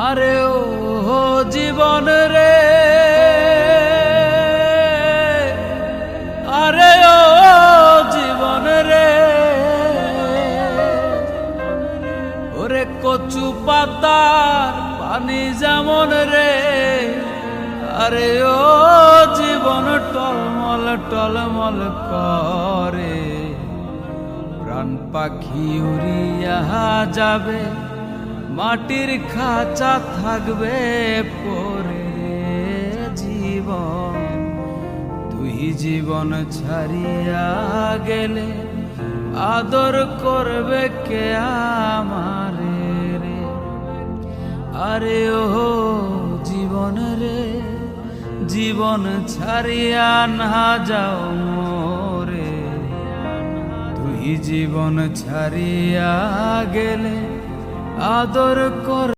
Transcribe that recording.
আরে ও জীবন রে, আরে ও জীবন রে, ওরে কচু পাতার পানি যেমন রে, আরে ও জীবন টলমল টলমল করে। প্রাণ পাখি উড়িয়া যাবে, মাটির খাঁচা থাকবে পরে। জীবন তুই জীবন ছাড়িয়া গেলে আদর করবে কে আমারে রে? আরে ও জীবন রে, জীবন ছাড়িয়া না যাও মোরে। তুই জীবন ছাড়িয়া গেলে আদর কর।